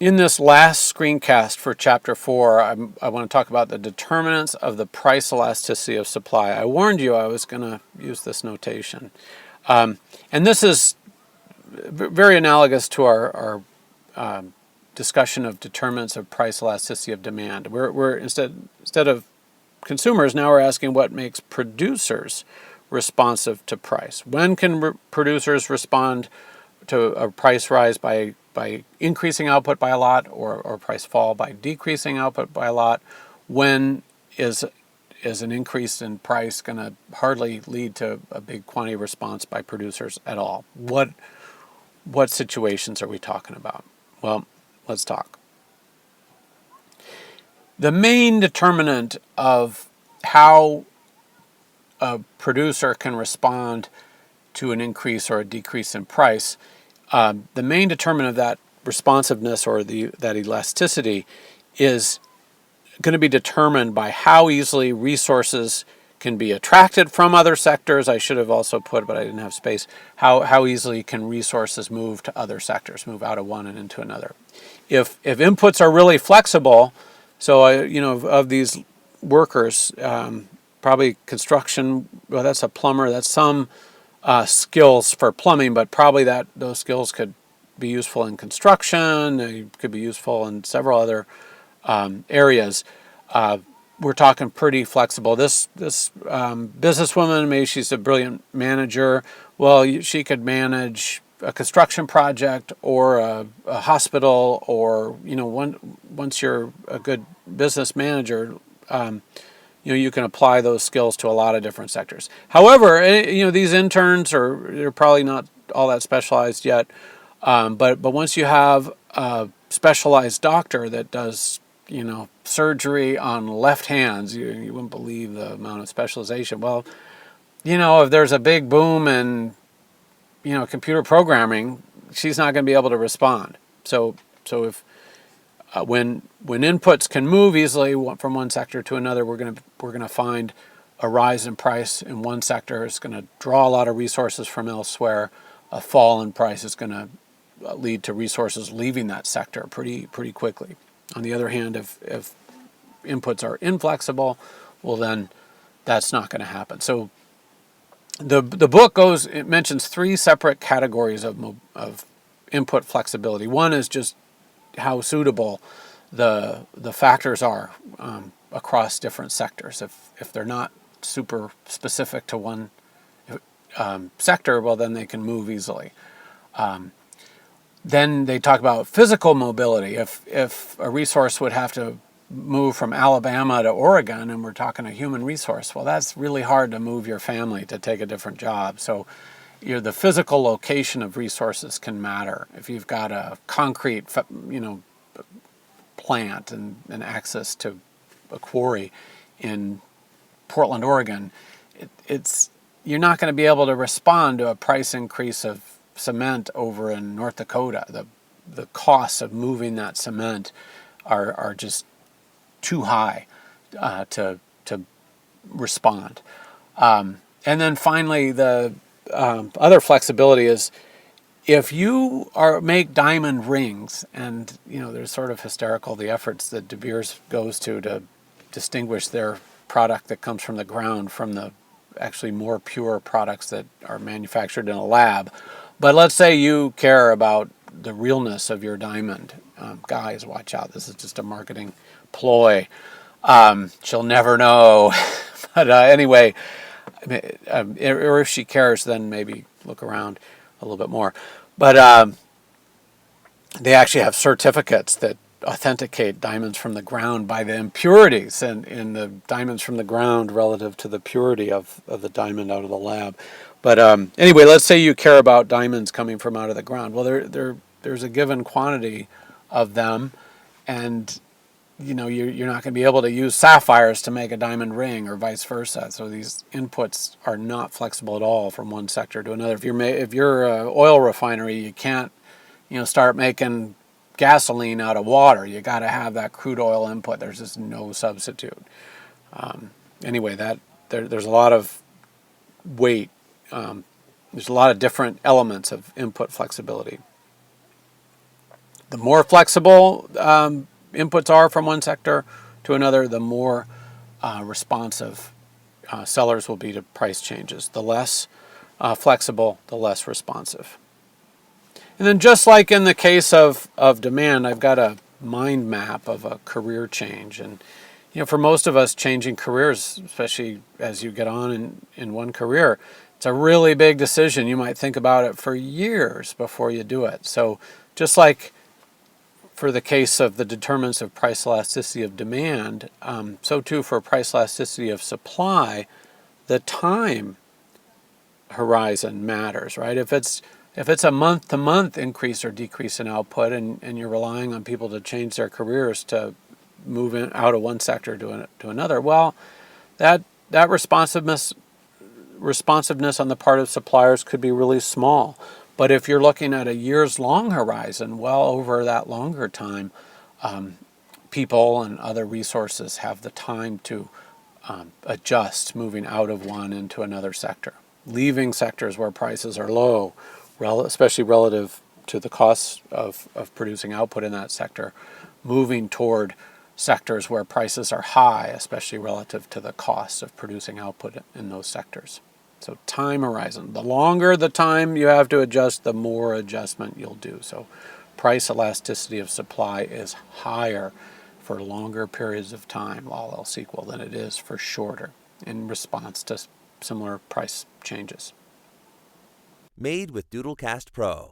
In this last screencast for Chapter 4, I want to talk about the determinants of the price elasticity of supply. I warned you I was going to use this notation. And this is very analogous to our discussion of determinants of price elasticity of demand. We're instead of consumers, now we're asking what makes producers responsive to price. When can producers respond to a price rise by increasing output by a lot, or price fall by decreasing output by a lot? When is an increase in price going to hardly lead to a big quantity response by producers at all? What situations are we talking about? Well, let's talk. The main determinant of how a producer can respond to an increase or a decrease in price, the main determinant of that responsiveness or that elasticity is going to be determined by how easily resources can be attracted from other sectors. I should have also put, but I didn't have space, how easily can resources move to other sectors, move out of one and into another. If inputs are really flexible, so of these workers, probably construction, well, that's a plumber, that's some skills for plumbing, but probably those skills could be useful in construction, they could be useful in several other areas. We're talking pretty flexible. This businesswoman, maybe she's a brilliant manager. Well, she could manage a construction project or a hospital, or once you're a good business manager, you can apply those skills to a lot of different sectors. However, these interns they're probably not all that specialized yet. But once you have a specialized doctor that does surgery on left hands, you wouldn't believe the amount of specialization. Well, if there's a big boom in computer programming, she's not going to be able to respond. So if when inputs can move easily from one sector to another, we're going to find a rise in price in one sector is going to draw a lot of resources from elsewhere. A fall in price is going to lead to resources leaving that sector pretty quickly. On the other hand, if inputs are inflexible, well then that's not going to happen. So the book mentions three separate categories of input flexibility. One is just how suitable the factors are across different sectors. If they're not super specific to one sector, well then they can move easily. Then they talk about physical mobility. If a resource would have to move from Alabama to Oregon, and we're talking a human resource, well, that's really hard to move your family to take a different job. So the physical location of resources can matter. If you've got a concrete, plant and access to a quarry in Portland, Oregon, you're not going to be able to respond to a price increase of cement over in North Dakota. The costs of moving that cement are just too high to respond. And then finally, the other flexibility is if you make diamond rings, and there's sort of hysterical the efforts that De Beers goes to distinguish their product that comes from the ground from the actually more pure products that are manufactured in a lab. But let's say you care about the realness of your diamond. Guys, watch out. This is just a marketing ploy. She'll never know. But anyway, or if she cares, then maybe look around a little bit more. But they actually have certificates that authenticate diamonds from the ground by the impurities in the diamonds from the ground relative to the purity of the diamond out of the lab. But anyway, let's say you care about diamonds coming from out of the ground. Well, there's a given quantity of them, and you're not going to be able to use sapphires to make a diamond ring, or vice versa. So these inputs are not flexible at all from one sector to another. If you're an oil refinery, you can't start making gasoline out of water. You got to have that crude oil input. There's just no substitute. Anyway, there's a lot of weight. There's a lot of different elements of input flexibility. the more flexible inputs are from one sector to another, the more responsive sellers will be to price changes. The less flexible, the less responsive. And then just like in the case of demand, I've got a mind map of a career change. And for most of us, changing careers, especially as you get on in one career, it's a really big decision. You might think about it for years before you do it. So just like for the case of the determinants of price elasticity of demand, so too for price elasticity of supply, the time horizon matters, right? If it's a month-to-month increase or decrease in output, and you're relying on people to change their careers to move out of one sector to another, well, that responsiveness on the part of suppliers could be really small. But if you're looking at a years-long horizon, well over that longer time, people and other resources have the time to adjust, moving out of one into another sector, leaving sectors where prices are low, especially relative to the costs of producing output in that sector, moving toward sectors where prices are high, especially relative to the cost of producing output in those sectors. So time horizon, the longer the time you have to adjust, the more adjustment you'll do. So price elasticity of supply is higher for longer periods of time, all else equal, than it is for shorter in response to similar price changes. Made with Doodlecast Pro.